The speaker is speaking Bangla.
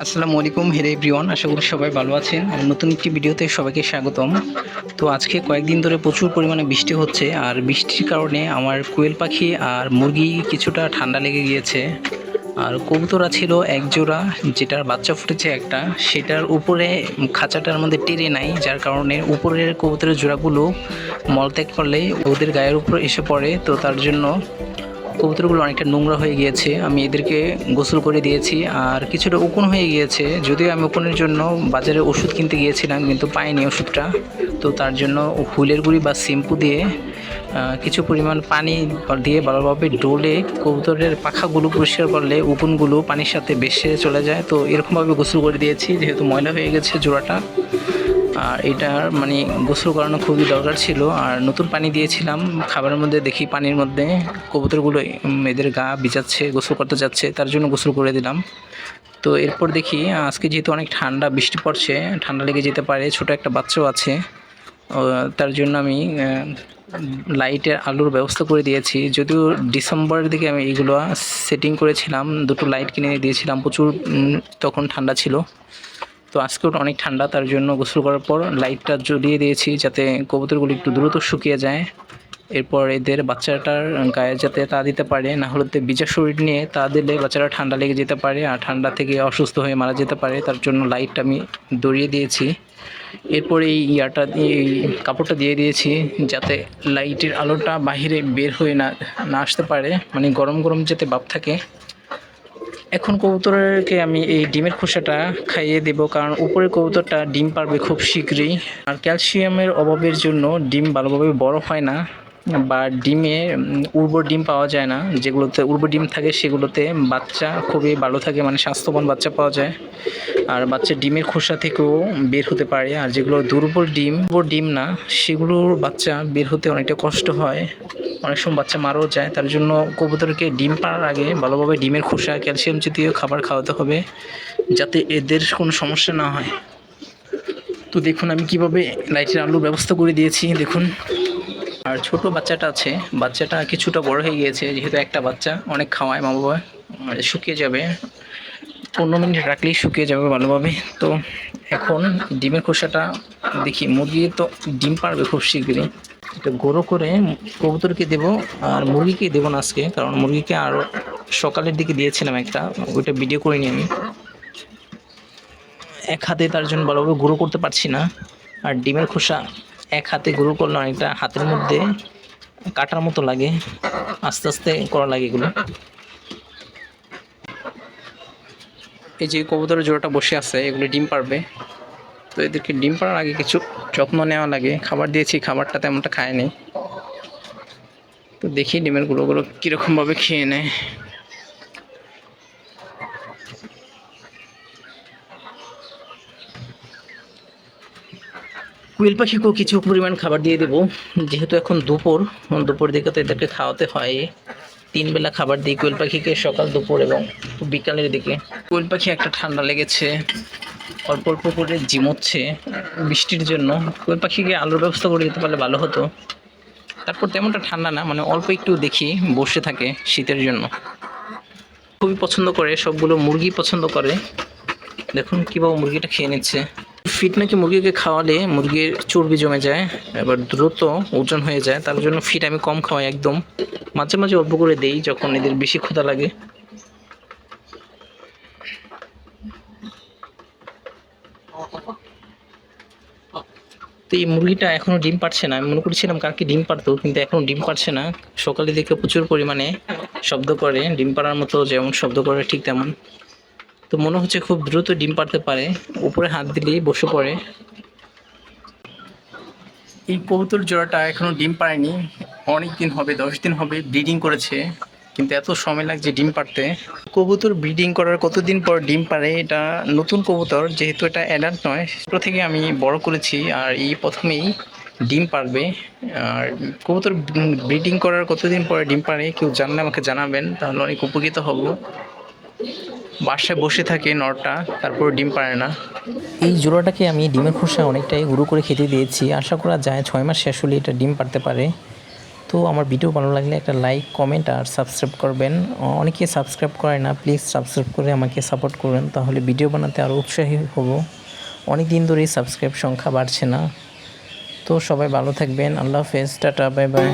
আসসালামু আলাইকুম হেরে এভরিওয়ান, আশা করি সবাই ভালো আছেন। আর নতুন একটি ভিডিওতে সবাইকে স্বাগতম। তো আজকে কয়েকদিন ধরে প্রচুর পরিমাণে বৃষ্টি হচ্ছে, আর বৃষ্টির কারণে আমার কোয়েল পাখি আর মুরগি কিছুটা ঠান্ডা লেগে গিয়েছে। আর কবুতরা ছিল এক জোড়া, যেটার বাচ্চা ফুটেছে একটা, সেটার উপরে খাঁচাটার মধ্যে টেরে নাই, যার কারণে উপরের কবুতরের জোড়াগুলো মলত্যাগ করলে ওদের গায়ের উপর এসে পড়ে। তো তার জন্য কবুতরগুলো অনেকটা নোংরা হয়ে গিয়েছে। আমি এদেরকে গোসল করে দিয়েছি, আর কিছুটা উকুন হয়ে গিয়েছে। যদিও আমি উকুনের জন্য বাজারে ওষুধ কিনতে গিয়েছিলাম, কিন্তু পাইনি ওষুধটা। তো তার জন্য হুইলের গুঁড়ি বা শ্যাম্পু দিয়ে কিছু পরিমাণ পানি দিয়ে ভালোভাবে ডলে কবুতরের পাখাগুলো পরিষ্কার করলে উকুনগুলো পানির সাথে ভেসে চলে যায়। তো এরকমভাবে গোসল করে দিয়েছি, যেহেতু ময়লা হয়ে গেছে জোড়াটা। আর এটার মানে গোসল করানো খুবই দরকার ছিল। আর নতুন পানি দিয়েছিলাম খাবারের মধ্যে, দেখি পানির মধ্যে কবুতরগুলো এদের গা ভিজাচ্ছে, গোসল করতে যাচ্ছে, তার জন্য গোসল করে দিলাম। তো এরপর দেখি আজকে যেহেতু অনেক ঠান্ডা, বৃষ্টি পড়ছে, ঠান্ডা লেগে যেতে পারে, ছোট একটা বাচ্চাও আছে। তার জন্য আমি লাইটের আলোর ব্যবস্থা করে দিয়েছি। যদিও ডিসেম্বরের দিকে আমি এইগুলো সেটিং করেছিলাম, দুটো লাইট কিনে দিয়েছিলাম, প্রচুর তখন ঠান্ডা ছিল। তো আজকেও অনেক ঠান্ডা, তার জন্য গোসল করার পর লাইটটা জ্বলিয়ে দিয়েছি, যাতে কবুতরগুলো একটু দ্রুত শুকিয়ে যায়। এরপর এদের বাচ্চাটার গায়ে যাতে তা দিতে পারে, না হলে ভিজা শরীর নিয়ে তা দিলে বাচ্চারা ঠান্ডা লেগে যেতে পারে, আর ঠান্ডা থেকে অসুস্থ হয়ে মারা যেতে পারে। তার জন্য লাইটটা আমি ধরিয়ে দিয়েছি। এরপর এই এই কাপড়টা দিয়ে দিয়েছি, যাতে লাইটের আলোটা বাহিরে বের হয়ে না আসতে পারে, মানে গরম গরম যাতে ভাব থাকে। এখন কবুতরকে আমি এই ডিমের খোসাটা খাইয়ে দেব, কারণ উপরের কবুতরটা ডিম পারবে খুব শীঘ্রই। আর ক্যালসিয়ামের অভাবের জন্য ডিম ভালোভাবে বড় হয় না, বা ডিমে উর্বর ডিম পাওয়া যায় না। যেগুলোতে উর্বর ডিম থাকে সেগুলোতে বাচ্চা খুবই ভালো থাকে, মানে স্বাস্থ্যবান বাচ্চা পাওয়া যায়। আর বাচ্চা ডিমের খোসা থেকেও বের হতে পারে। আর যেগুলো দুর্বল ডিম না, সেগুলোর বাচ্চা বের হতে অনেকটা কষ্ট হয়, অনেক সময় বাচ্চা মারাও যায়। তার জন্য কবুতরকে ডিম পাড়ার আগে ভালোভাবে ডিমের খোসা, ক্যালসিয়াম জাতীয় খাবার খাওয়াতে হবে, যাতে এদের কোনো সমস্যা না হয়। তো দেখুন আমি কিভাবে লাইটের আলোর ব্যবস্থা করে দিয়েছি, দেখুন। আর ছোট বাচ্চাটা আছে, বাচ্চাটা কিছুটা বড় হয়ে গিয়েছে, যেহেতু একটা বাচ্চা অনেক খাওয়ায় মা বাবা, শুকিয়ে যাবে, 15 মিনিট রাখলেই শুকিয়ে যাবে ভালোভাবে। তো এখন ডিমের খোসাটা দেখি, মুরগি তো ডিম পারবে খুব শীঘ্রই, এটা গুঁড়ো করে কবুতরকে দেবো। আর মুরগিকে দেবো না আজকে, কারণ মুরগিকে আরও সকালের দিকে দিয়েছিলাম একটা, ওইটা ভিডিও করিনি আমি, এক হাতে তার জন্য ভালোভাবে গুঁড়ো করতে পারছি না। আর ডিমের খোসা এক হাতে গুঁড়ো করলে অনেকটা হাতের মধ্যে কাটার মতো লাগে, আস্তে আস্তে করা লাগে এগুলো। এই যে কবুতরের জোড়াটা বসে আছে, এগুলো ডিম পারবে। তো এদেরকে ডিম পাড়ার আগে কিছু যত্ন নেওয়া লাগে। খাবার দিয়েছি, খাবারটা তেমনটা খায়নি। তো দেখি ডিমের গুঁড়োগুলো কীরকমভাবে খেয়ে নেয়। কুইল পাখিকেও কিছু পরিমাণ খাবার দিয়ে দেবো, যেহেতু এখন দুপুর দিকে তো এদেরকে খাওয়াতে হয়। 3 বেলা খাবার দিই কোয়েল পাখিকে, সকাল, দুপুর এবং বিকালের দিকে। কোয়েল পাখি একটা ঠান্ডা লেগেছে, অল্প অল্প করে ঝিমোচ্ছে বৃষ্টির জন্য। কোয়েল পাখিকে আলোর ব্যবস্থা করে দিতে পারলে ভালো হতো। তারপর তেমনটা ঠান্ডা না, মানে অল্প একটু দেখি বসে থাকে শীতের জন্য। খুবই পছন্দ করে, সবগুলো মুরগি পছন্দ করে। দেখুন কীভাবে মুরগিটা খেয়ে নিচ্ছে। ফিট নাকি মুরগিকে খাওয়ালে মুরগির চর্বি জমে যায়, এবার দ্রুত ওজন হয়ে যায়। তার জন্য ফিট আমি কম খাওয়াই একদম, মাঝে মাঝে অল্প করে দেই যখন এদের বেশি ক্ষুধা লাগে। তো এই মুরগিটা এখনও ডিম পারছে না, আমি মনে করছিলাম কালকে ডিম পারতো, কিন্তু এখনও ডিম পারছে না। সকালে দেখে প্রচুর পরিমাণে শব্দ করে, ডিম পাড়ার মতো যেমন শব্দ করে ঠিক তেমন। তো মনে হচ্ছে খুব দ্রুত ডিম পারতে পারে, উপরে হাত দিলেই বসে পড়ে। এই কবুতর জোড়াটা এখনও ডিম পাড়েনি, অনেক দিন হবে, 10 দিন হবে ব্রিডিং করেছে, কিন্তু এত সময় লাগছে ডিম পাড়তে। কবুতর ব্রিডিং করার কতদিন পর ডিম পাড়ে, এটা নতুন কবুতর, যেহেতু এটা অ্যাডাল্ট নয়, ছোটো থেকে আমি বড় করেছি, আর এই প্রথমেই ডিম পারবে। আর কবুতর ব্রিডিং করার কতদিন পরে ডিম পাড়ে কেউ জানলে আমাকে জানাবেন, তাহলে অনেক উপকৃত হব। বাসায় বসে থাকে নরটা, তারপর ডিম পারে না। এই জোড়াটাকে আমি ডিমের খোসা অনেকটাই গুঁড়ো করে খেতে দিয়েছি, আশা করা যায় 6 মাস শেষ হলে এটা ডিম পারতে পারে। তো তো আমার ভিডিও ভালো লাগলে একটা লাইক, কমেন্ট আর সাবস্ক্রাইব করবেন। অনেকে সাবস্ক্রাইব করে না, প্লিজ সাবস্ক্রাইব করে আমাকে সাপোর্ট করবেন, তাহলে ভিডিও বানাতে আরও উৎসাহী হব। অনেক দিন ধরেই সাবস্ক্রাইব সংখ্যা বাড়ছে না। তো সবাই ভালো থাকবেন। আল্লাহ হাফেজ, টাটা, বাই বাই।